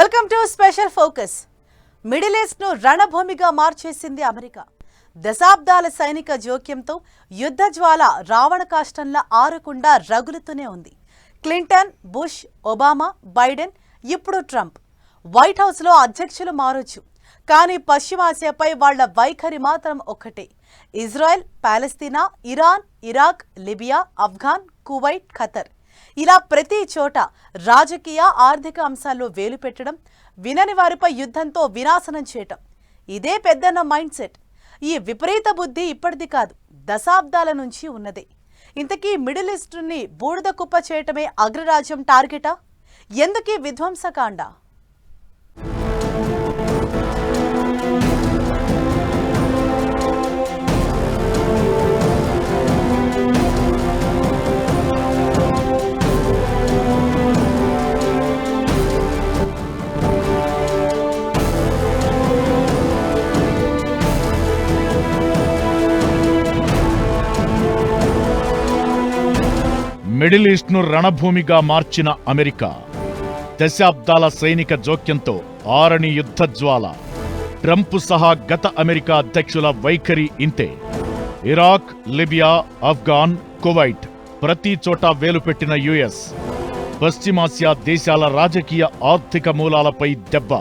Welcome to special focus. Middle east ను రణభూమిగా మార్చేసింది America. దశాబ్దాల సైనిక జోక్యంతో యుద్ధ జ్వాల రావణ కాష్టంలా ఆరకుండా రగులుతూనే ఉంది. క్లింటన్, బుష్, ఒబామా, బైడెన్, ఇప్పుడు ట్రంప్. వైట్ హౌస్లో అధ్యక్షులు మారొచ్చు, కానీ పశ్చిమాసియాపై వాళ్ల వైఖరి మాత్రం ఒక్కటే. Israel, Palestine, Iran, Iraq, Libya, Afghan, Kuwait, Qatar, ఇలా ప్రతి చోట రాజకీయ, ఆర్థిక అంశాల్లో వేలు పెట్టడం, వినని వారిపై యుద్ధంతో వినాశనం చేయటం, ఇదే పెద్దన్న మైండ్ సెట్. ఈ విపరీత బుద్ధి ఇప్పటిది కాదు, దశాబ్దాల నుంచి ఉన్నదే. ఇంతకీ మిడిల్ ఈస్ట్ని బూడిద కుప్ప చేయటమే అగ్రరాజ్యం టార్గెటా? ఎందుకీ విధ్వంసకాండ? మిడిల్ ఈస్ట్ ను రణభూమిగా మార్చిన అమెరికా, దశాబ్దాల సైనిక జోక్యంతో ఆరని యుద్ధ జ్వాల. ట్రంప్ సహా గత అమెరికా అధ్యక్షుల వైఖరి ఇంతే. ఇరాక్, లిబియా, ఆఫ్ఘాన్, కువైట్, ప్రతి చోట వేలుపెట్టిన యుఎస్. పశ్చిమాసియా దేశాల రాజకీయ, ఆర్థిక మూలాలపై దెబ్బ.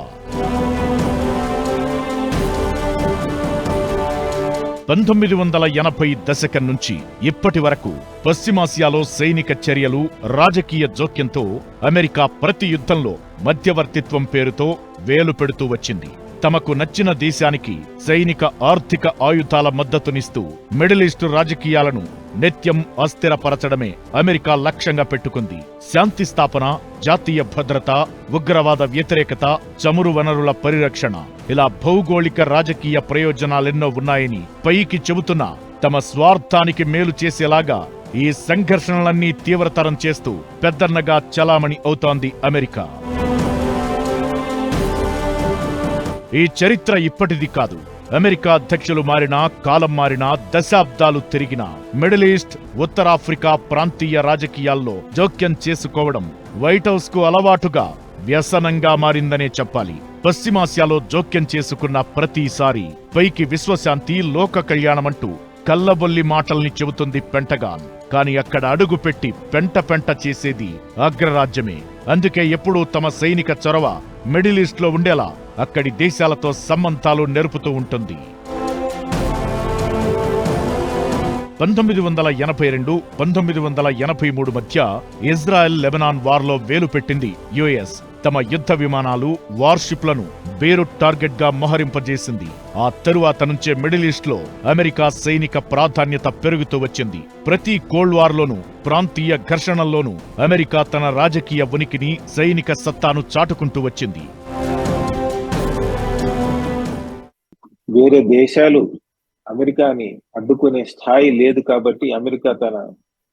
1980 దశకం నుంచి ఇప్పటి వరకు పశ్చిమాసియాలో సైనిక చర్యలు, రాజకీయ జోక్యంతో అమెరికా ప్రతి యుద్ధంలో మధ్యవర్తిత్వం పేరుతో వేలు పెడుతూ వచ్చింది. తమకు నచ్చిన దేశానికి సైనిక, ఆర్థిక ఆయుధాల మద్దతునిస్తూ మిడిల్ ఈస్ట్ రాజకీయాలను నిత్యం అస్థిరపరచడమే అమెరికా లక్ష్యంగా పెట్టుకుంది. శాంతి స్థాపన, జాతీయ భద్రత, ఉగ్రవాద వ్యతిరేకత, చమురు వనరుల పరిరక్షణ, ఇలా భౌగోళిక రాజకీయ ప్రయోజనాలెన్నో ఉన్నాయని పైకి చెబుతున్నా తమ స్వార్థానికి మేలు చేసేలాగా ఈ సంఘర్షణలన్నీ తీవ్రతరం చేస్తూ పెద్దన్నగా చలామణి అవుతోంది అమెరికా. ఈ చరిత్ర ఇప్పటిది కాదు. అమెరికా అధ్యక్షులు మారినా, కాలం మారినా, దశాబ్దాలు తిరిగినా మిడిల్ ఈస్ట్, ఉత్తరాఫ్రికా ప్రాంతీయ రాజకీయాల్లో జోక్యం చేసుకోవడం వైట్ హౌస్ కు అలవాటుగా, వ్యసనంగా మారిందనే చెప్పాలి. పశ్చిమాసియాలో జోక్యం చేసుకున్న ప్రతిసారి పైకి విశ్వశాంతి, లోక కళ్యాణమంటూ కల్లబొల్లి మాటల్ని చెబుతుంది పెంటగాన్. కాని అక్కడ అడుగుపెట్టి పెంట చేసేది అగ్రరాజ్యమే. అందుకే ఎప్పుడూ తమ సైనిక చొరవ మిడిల్ ఈస్ట్ లో ఉండేలా అక్కడి దేశాలతో సంబంధాలు నెరుపుతూ ఉంటుంది. 1982, 1983 మధ్య ఇజ్రాయెల్, లెబనాన్ వార్లో వేలు పెట్టింది యుఎస్. తమ యుద్ధ విమానాలు, వార్షిప్లను బేరూట్ టార్గెట్ గా మోహరింపజేసింది. ఆ తరువాత నుంచే మిడిల్ ఈస్ట్ లో అమెరికా సైనిక ప్రాధాన్యత పెరుగుతూ వచ్చింది. ప్రతి కోల్డ్ వార్లోనూ, ప్రాంతీయ ఘర్షణల్లోనూ అమెరికా తన రాజకీయ ఉనికిని, సైనిక సత్తాను చాటుకుంటూ వచ్చింది. వేరే దేశాలు అమెరికాని అడ్డుకునే స్థాయి లేదు కాబట్టి అమెరికా తన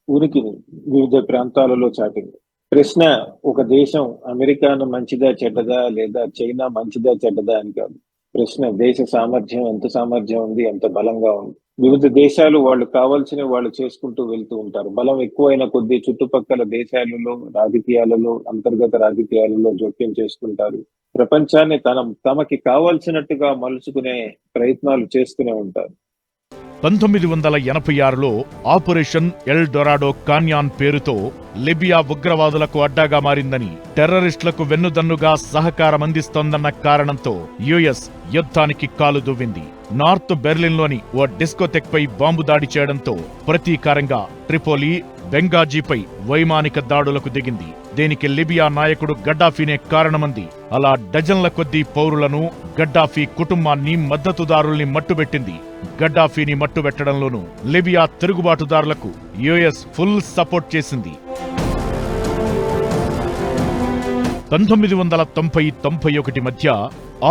ఉనికిని వివిధ ప్రాంతాలలో చాటింది. ప్రశ్న ఒక దేశం అమెరికాను మంచిదా చెడ్డదా, లేదా చైనా మంచిదా చెడ్డదా అని కాదు. ప్రశ్న దేశ సామర్థ్యం, ఎంత సామర్థ్యం ఉంది, ఎంత బలంగా ఉంది. వివిధ దేశాలు వాళ్ళు కావాల్సిన వాళ్ళు చేసుకుంటూ వెళ్తూ ఉంటారు. బలం ఎక్కువైన కొద్దీ చుట్టుపక్కల దేశాలలో రాజకీయాలలో, అంతర్గత రాజకీయాలలో జోక్యం చేసుకుంటారు. ప్రపంచాన్ని తమకి కావాల్సినట్టుగా మలుచుకునే ప్రయత్నాలు చేస్తూనే ఉంటారు. 1986లో ఆపరేషన్ ఎల్ డొరాడో కాన్యాన్ పేరుతో లిబియా ఉగ్రవాదులకు అడ్డాగా మారిందని, టెర్రరిస్టులకు వెన్నుదన్నుగా సహకారం అందిస్తోందన్న కారణంతో యుఎస్ యుద్ధానికి కాలు దువ్వింది. నార్త్ బెర్లిన్లోని ఓ డిస్కోటెక్ పై బాంబు దాడి చేయడంతో ప్రతీకారంగా ట్రిపోలి, బెంగాజీపై వైమానిక దాడులకు దిగింది. దీనికి లిబియా నాయకుడు గడ్డాఫీనే కారణమంది. అలా డజన్ల కొద్దీ పౌరులను, గడ్డాఫీ కుటుంబాన్ని, మద్దతుదారుల్ని మట్టుబెట్టింది. గడ్డాఫీని మట్టుబెట్టడంలోనూ లిబియా తిరుగుబాటుదారులకు యుఎస్ ఫుల్ సపోర్ట్ చేసింది. 1990-91 మధ్య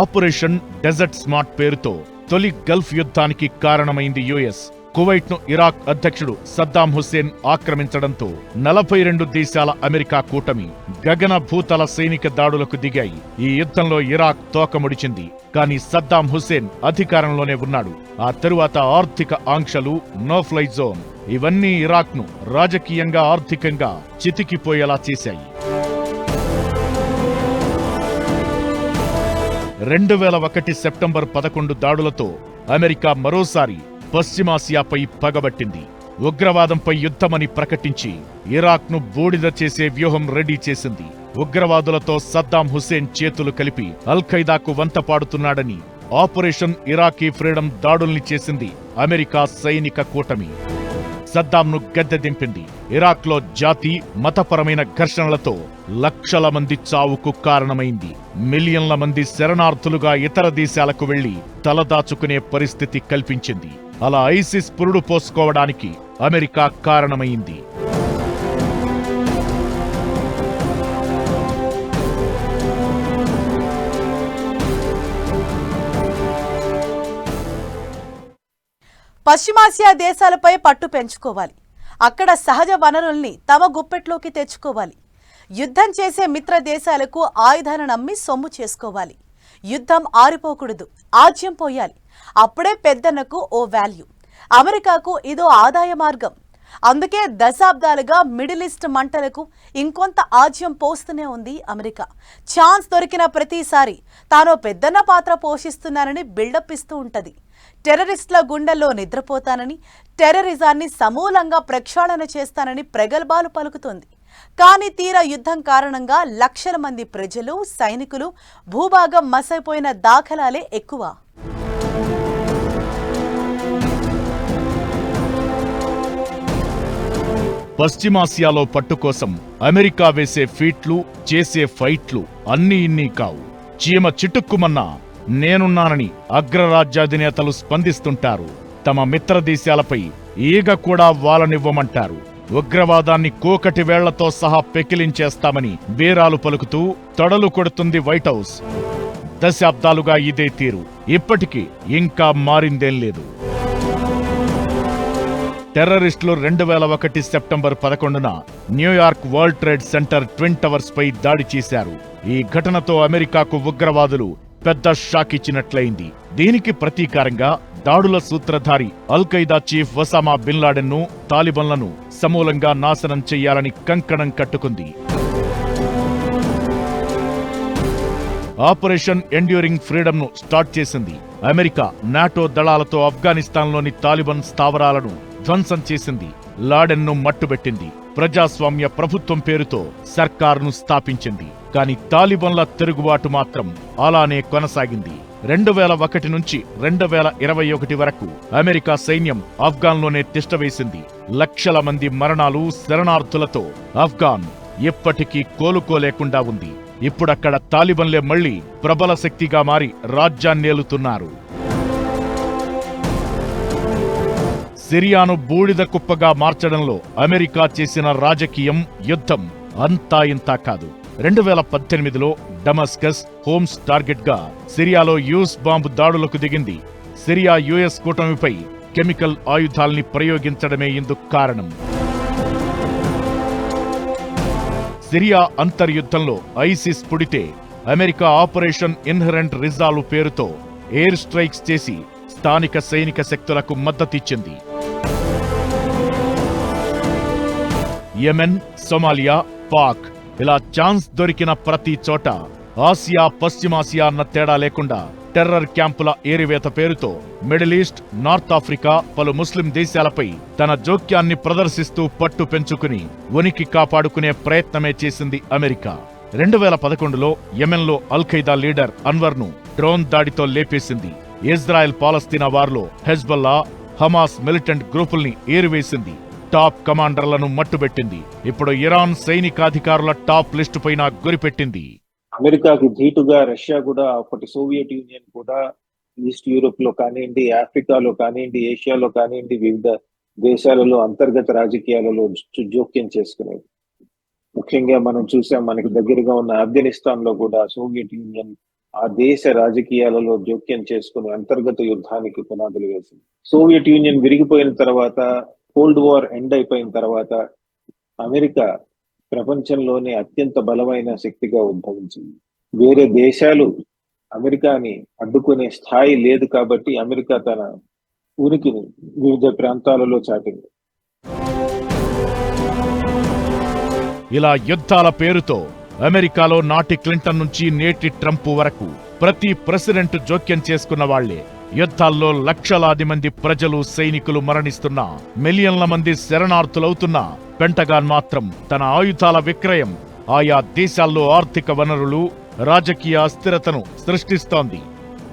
ఆపరేషన్ డెజర్ట్ స్మార్ట్ పేరుతో తొలి గల్ఫ్ యుద్ధానికి కారణమైంది యుఎస్. కువైట్ ను ఇరాక్ అధ్యక్షుడు సద్దాం హుస్సేన్ ఆక్రమించడంతో 42 దేశాల అమెరికా కూటమి గగన భూతల సైనిక దాడులకు దిగాయి. ఈ యుద్ధంలో ఇరాక్ తోకముడిచింది. కానీ సద్దాం హుస్సేన్ అధికారంలోనే ఉన్నాడు. ఆ తరువాత ఆర్థిక ఆంక్షలు, నో ఫ్లై జోన్, ఇవన్నీ ఇరాక్ ను రాజకీయంగా, ఆర్థికంగా చితికిపోయేలా చేశాయి. 2001 సెప్టెంబర్ 11 దాడులతో అమెరికా మరోసారి పశ్చిమాసియాపై పగబట్టింది. ఉగ్రవాదంపై యుద్ధమని ప్రకటించి ఇరాక్ను బూడిద చేసే వ్యూహం రెడీ చేసింది. ఉగ్రవాదులతో సద్దాం హుస్సేన్ చేతులు కలిపి అల్-ఖైదాకు వంతపాడుతున్నాడని ఆపరేషన్ ఇరాకీ ఫ్రీడమ్ దాడుల్ని చేసింది అమెరికా సైనిక కూటమి. సద్దాంను గద్దె దింపింది. ఇరాక్లో జాతి మతపరమైన ఘర్షణలతో లక్షల మంది చావుకు కారణమైంది. మిలియన్ల మంది శరణార్థులుగా ఇతర దేశాలకు వెళ్లి తలదాచుకునే పరిస్థితి కల్పించింది. అలా ఐసిస్ పురుడు పోసుకోవడానికి అమెరికా కారణమైంది. పశ్చిమాసియా దేశాలపై పట్టు పెంచుకోవాలి. అక్కడ సహజ వనరుల్ని తమ గుప్పెట్లోకి తెచ్చుకోవాలి. యుద్ధం చేసే మిత్ర దేశాలకు ఆయుధాలను నమ్మి సొమ్ము చేసుకోవాలి. యుద్ధం ఆరిపోకూడదు, ఆజ్యం పోయాలి. అప్పుడే పెద్దన్నకు ఓ వాల్యూ. అమెరికాకు ఇదో ఆదాయ మార్గం. అందుకే దశాబ్దాలుగా మిడిల్ ఈస్ట్ మంటలకు ఇంకొంత ఆజ్యం పోస్తూనే ఉంది అమెరికా. ఛాన్స్ దొరికిన ప్రతిసారి తానో పెద్దన్న పాత్ర పోషిస్తున్నానని బిల్డప్ ఇస్తూ ఉంటది. టెర్రరిస్టుల గుండెల్లో నిద్రపోతానని, టెర్రరిజాన్ని సమూలంగా ప్రక్షాళన చేస్తానని ప్రగల్భాలు పలుకుతోంది. కానీ తీరా యుద్ధం కారణంగా లక్షల మంది ప్రజలు, సైనికులు భూభాగం మసైపోయిన దాఖలాలే ఎక్కువ. పశ్చిమాసియాలో పట్టు కోసం అమెరికా వేసే ఫీట్లు, చేసే ఫైట్లు అన్నీ ఇన్నీ కావు. చీమ చిటుక్కుమన్నా నేనున్నానని అగ్రరాజ్యాధినేతలు స్పందిస్తుంటారు. తమ మిత్ర దేశాలపై ఈగ కూడా వాలనివ్వమంటారు. ఉగ్రవాదాన్ని కోకటి వేళ్లతో సహా పెకిలించేస్తామని బేరాలు పలుకుతూ తొడలు కొడుతుంది వైట్ హౌస్. దశాబ్దాలుగా ఇదే తీరు. ఇప్పటికీ ఇంకా మారిందేం లేదు. టెర్రరిస్టులు 2001 సెప్టెంబర్ 11న New York world trade centre twin towers పై దాడి చేశారు. ఈ ఘటనతో అమెరికాకు ఉగ్రవాదులు పెద్ద షాక్ ఇచ్చినట్లయింది. దీనికి ప్రతీకారంగా దాడుల సూత్రధారి అల్-ఖైదా చీఫ్ ఒసామా బిన్ లాడెన్ను, తాలిబన్లను సమూలంగా నాశనం చెయ్యాలని కంకణం కట్టుకుంది. ఆపరేషన్ ఎండ్యూరింగ్ ఫ్రీడమ్ ను స్టార్ట్ చేసింది. అమెరికా నాటో దళాలతో ఆఫ్ఘనిస్తాన్లోని తాలిబాన్ స్థావరాలను ధ్వంసం చేసింది. లాడెన్ను మట్టుబెట్టింది. ప్రజాస్వామ్య ప్రభుత్వం పేరుతో సర్కారును స్థాపించింది. కాని తాలిబాన్ల తిరుగుబాటు మాత్రం అలానే కొనసాగింది. 2001 నుంచి 2021 వరకు అమెరికా సైన్యం ఆఫ్ఘాన్లోనే తిష్టవేసింది. లక్షల మంది మరణాలు, శరణార్థులతో ఆఫ్ఘాన్ ఎప్పటికీ కోలుకోలేకుండా ఉంది. ఇప్పుడక్కడ తాలిబన్లే మళ్లీ ప్రబల శక్తిగా మారి రాజ్యాన్నేలుతున్నారు. సిరియాను బూడిద కుప్పగా మార్చడంలో అమెరికా చేసిన రాజకీయం, యుద్ధం అంతా ఇంతా కాదు. 2018లో డమస్కస్, హోమ్స్ టార్గెట్ గా సిరియాలో యూస్ బాంబు దాడులకు దిగింది. సిరియా యుఎస్ కూటమిపై కెమికల్ ఆయుధాల్ని ప్రయోగించడమే ఇందుకు కారణం. సిరియా అంతర్యుద్ధంలో ఐసిస్ పుడితే అమెరికా ఆపరేషన్ ఇన్హరెంట్ రిజాల్వ్ పేరుతో ఎయిర్ స్ట్రైక్స్ చేసి స్థానిక సైనిక శక్తులకు మద్దతిచ్చింది. యెమెన్, సోమాలియా, పాక్ ఇలా ఛాన్స్ దొరికిన ప్రతి చోట ఆసియా, పశ్చిమాసియా అన్న తేడా లేకుండా టెర్రర్ క్యాంపుల ఏరివేత పేరుతో మిడిల్ ఈస్ట్, నార్త్ ఆఫ్రికా, పలు ముస్లిం దేశాలపై తన జోక్యాన్ని ప్రదర్శిస్తూ పట్టు పెంచుకుని ఉనికి కాపాడుకునే ప్రయత్నమే చేసింది అమెరికా. 2011లో యెమెన్లో అల్-ఖైదా లీడర్ అన్వర్ను డ్రోన్ దాడితో లేపేసింది. ఇజ్రాయెల్ పాలస్తీనా వార్లో హెజ్బొల్లా, హమాస్ మిలిటెంట్ గ్రూపుల్ని ఏరివేసింది. టాప్ కమాండర్లను మట్టుబెట్టింది. ఇప్పుడు ఇరాన్ సైనికాధికారుల టాప్ లిస్టు పైన గురిపెట్టింది. అమెరికాకి ధీటుగా రష్యా కూడా, అప్పటి సోవియట్ యూనియన్ కూడా ఈస్ట్ యూరోప్ లో కానివ్వండి, ఆఫ్రికాలో కానివ్వండి, ఏషియాలో కానివ్వండి, వివిధ దేశాలలో అంతర్గత రాజకీయాలలో జోక్యం చేసుకునేది. ముఖ్యంగా మనం చూసాం, మనకి దగ్గరగా ఉన్న ఆఫ్ఘనిస్తాన్ లో కూడా సోవియట్ యూనియన్ ఆ దేశ రాజకీయాలలో జోక్యం చేసుకుని అంతర్గత యుద్ధానికి పునాదులు వేసింది. సోవియట్ యూనియన్ విరిగిపోయిన తర్వాత, కోల్డ్ వార్ ఎండ్ అయిపోయిన తర్వాత అమెరికా ప్రపంచంలోనే అత్యంత బలమైన శక్తిగా ఉద్భవించింది. వేరే దేశాలు అమెరికాని అడ్డుకునే స్థాయి లేదు కాబట్టి అమెరికా తన ఉనికిని వివిధ ప్రాంతాలలో చాటింది. ఇలా యుద్ధాల పేరుతో అమెరికాలో నాటి క్లింటన్ నుంచి నేటి ట్రంప్ వరకు ప్రతి ప్రెసిడెంట్ జోక్యం చేసుకున్న వాళ్లే. యుద్ధాల్లో లక్షలాది మంది ప్రజలు, సైనికులు మరణిస్తున్నా, మిలియన్ల మంది శరణార్థులవుతున్నా పెంటగాన్ మాత్రం తన ఆయుధాల విక్రయం ఆయా దేశాల్లో ఆర్థిక వనరులు, రాజకీయ అస్థిరతను సృష్టిస్తోంది.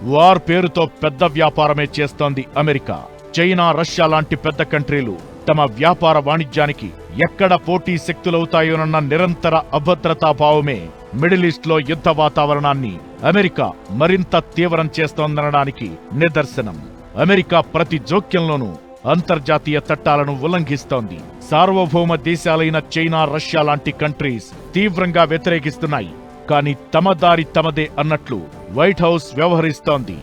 వార్ పేరుతో పెద్ద వ్యాపారమే చేస్తోంది అమెరికా. చైనా, రష్యా లాంటి పెద్ద కంట్రీలు తమ వ్యాపార వాణిజ్యానికి ఎక్కడ పోటీ శక్తులవుతాయోనన్న నిరంతర అభద్రతాభావమే మిడిల్ ఈస్ట్లో యుద్ధ వాతావరణాన్ని అమెరికా మరింత తీవ్రం చేస్తోందనడానికి నిదర్శనం. అమెరికా ప్రతి జోక్యంలోనూ అంతర్జాతీయ చట్టాలను ఉల్లంఘిస్తోంది. సార్వభౌమ దేశాలైన చైనా, రష్యా లాంటి కంట్రీస్ తీవ్రంగా వ్యతిరేకిస్తున్నాయి. కానీ తమ దారి తమదే అన్నట్లు వైట్ హౌస్ వ్యవహరిస్తోంది.